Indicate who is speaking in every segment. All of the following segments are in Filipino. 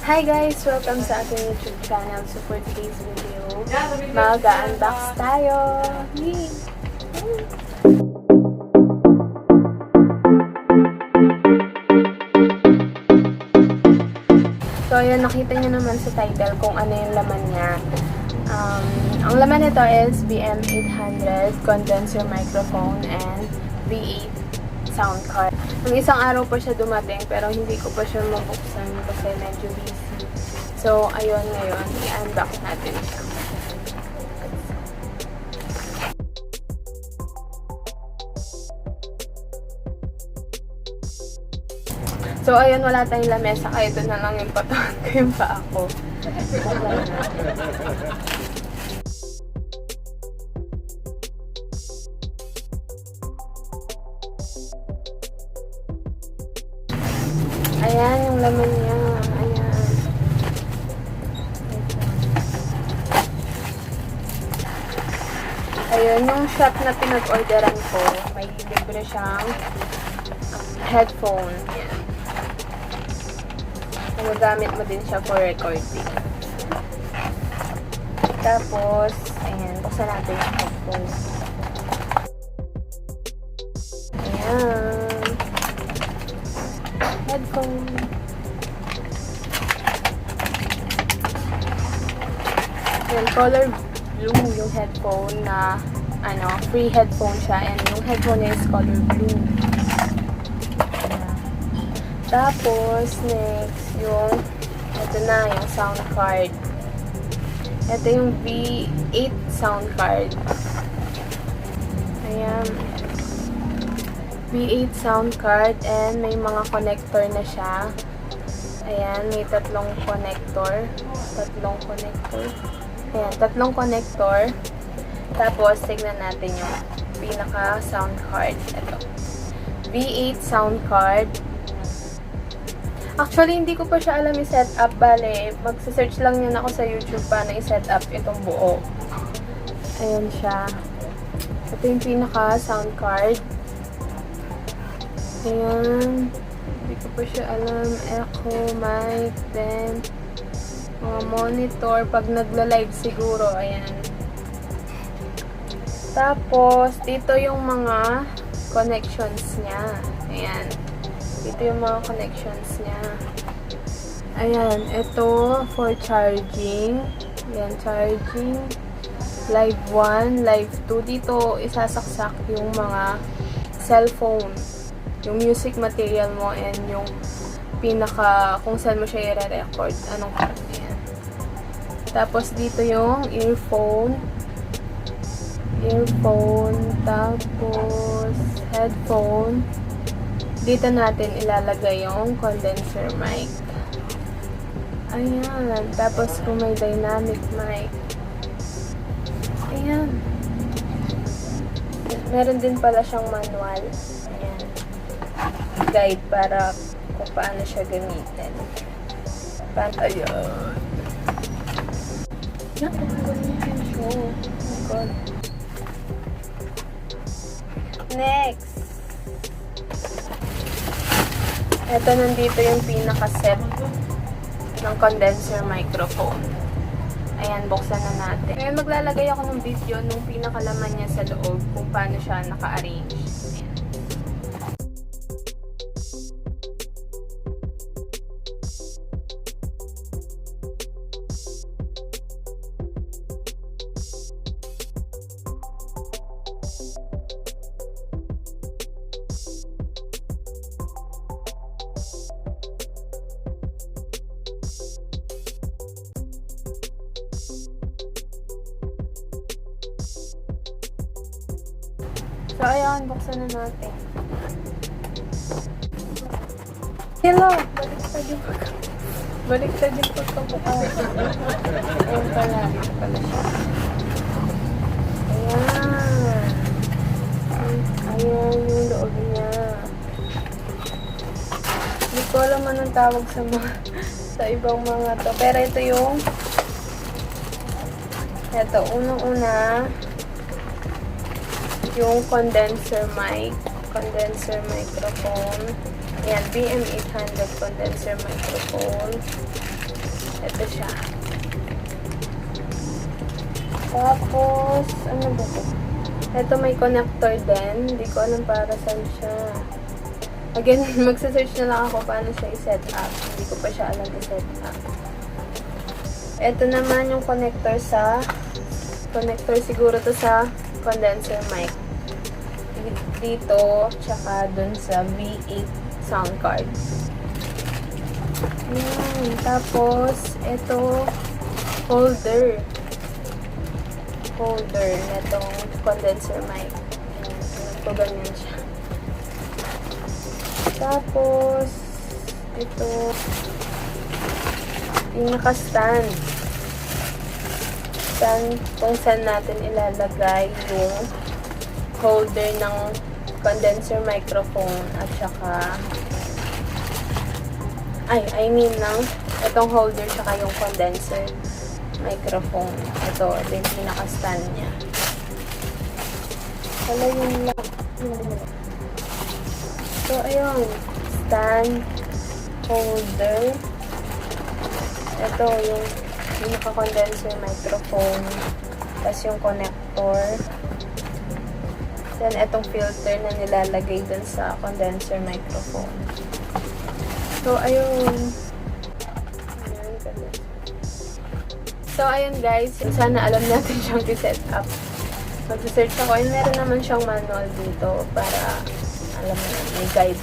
Speaker 1: Hi guys! Welcome sa aking YouTube channel. So for today's video, mag-unbox tayo! Yay! So ayan, nakita nyo naman sa title kung ano yung laman niya. Ang laman nito is BM-800 Condenser Microphone and V8 sound card. Nung isang araw pa siya dumating pero hindi ko pa siya mabuksan kasi medyo busy. So, ayun ngayon, i-unbox natin siya. So, ayun, wala tayong lamesa kaya ito na lang yung patawan ko yung paa ko. Ayan, yung laman niya. Ayan. Ayun, yung shop na pinag-orderan ko, may libre siyang headphone. Ayan. Magagamit mo din siya for recording. Tapos, ayan, buksan natin yung headphone. Ayan. Headphone. Ayan, color blue yung headphone na, free headphone siya. And yung headphone is color blue. Ayan. Tapos, next, ito na, yung sound card. Ito yung V8 sound card. Ayan. V8 sound card and may mga connector na siya. Ayan, may tatlong connector. Ayan, tatlong connector. Tapos, tignan natin yung pinaka sound card. Ito. V8 sound card. Actually, hindi ko pa siya alam i-set up. Bale, magsa-search lang yun ako sa YouTube paano i-set up itong buo. Ayan siya. Ito yung pinaka sound card. Ayan. Hindi ko pa siya alam. Echo, mic, then mga monitor. Pag nagla-live siguro, ayan. Tapos, dito yung mga connections niya. Ayan. Dito yung mga connections niya. Ayan. Ito, for charging. Ayan, charging. Live 1, live 2. Dito, isasaksak yung mga cellphone. Yung music material mo and yung kung saan mo siya i-record. Anong part yan. Tapos dito yung earphone. Tapos headphone. Dito natin ilalagay yung condenser mic. Ayan. Tapos kung may dynamic mic. Ayan. Meron din pala siyang manual. Ayan. Guide para kung paano siya gamitin. Ayan. Napakagamitin siya. Oh my God. Next. Ito, nandito yung pinaka-set ng condenser microphone. Ayan, buksan na natin. Ngayon, maglalagay ako ng video nung pinakalaman niya sa loob kung paano siya naka-arrange. Ayan. So, ayan, buksan na natin. Hello! Baliktad yung pagkabuka. Ayan pala. Ito pala siya. Ayan. Ayan yung loob niya. Hindi ko alam anong tawag sa ibang mga to. Pero ito yung unang-una yung condenser microphone. Ayan, BM-800 condenser microphone. Tapos, ano ba ito? Ito may connector din. Hindi ko alam para saan siya. Again, magsa-search na lang ako paano siya i-set up. Hindi ko pa siya alam i-set up. Ito naman yung connector siguro to sa condenser mic. Dito, tsaka dun sa V8 sound card. Ayan. Tapos, ito, holder netong condenser mic. Ayan, ito ganyan siya. Tapos, ito, yung naka-stand. Kung saan natin ilalagay yung holder ng condenser microphone at saka ng itong holder tsaka yung condenser microphone. Ito yung pinaka-stand niya. Wala yung lock. So, ayun. Stand, holder. Ito yung pinaka-condenser microphone. Tapos yung connector. Then, itong filter na nilalagay dun sa condenser microphone. So, ayun. So, ayun guys. Sana alam natin siyang i-set up. Mag-search ako. And meron naman siyang manual dito para alam mo na, may guide.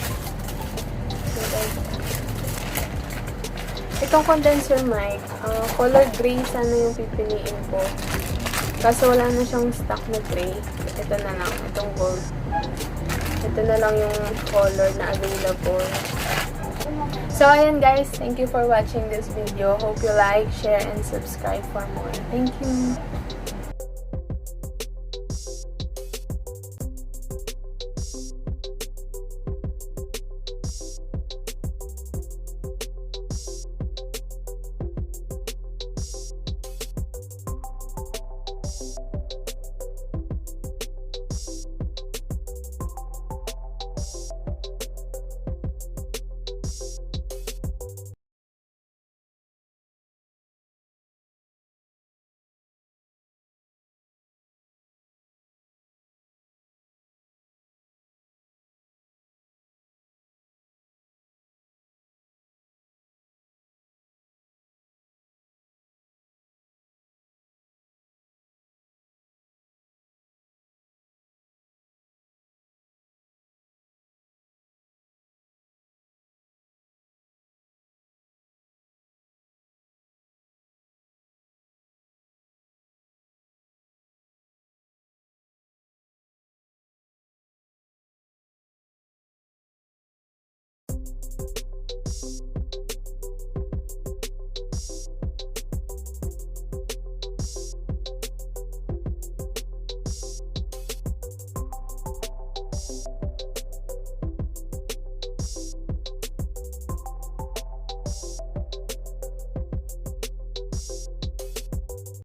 Speaker 1: Itong condenser mic, color gray sana yung pipiliin ko. Kaso wala na siyang stock na gray. Ito na lang, itong gold. Ito na lang yung color na available. So, ayan guys. Thank you for watching this video. Hope you like, share, and subscribe for more. Thank you!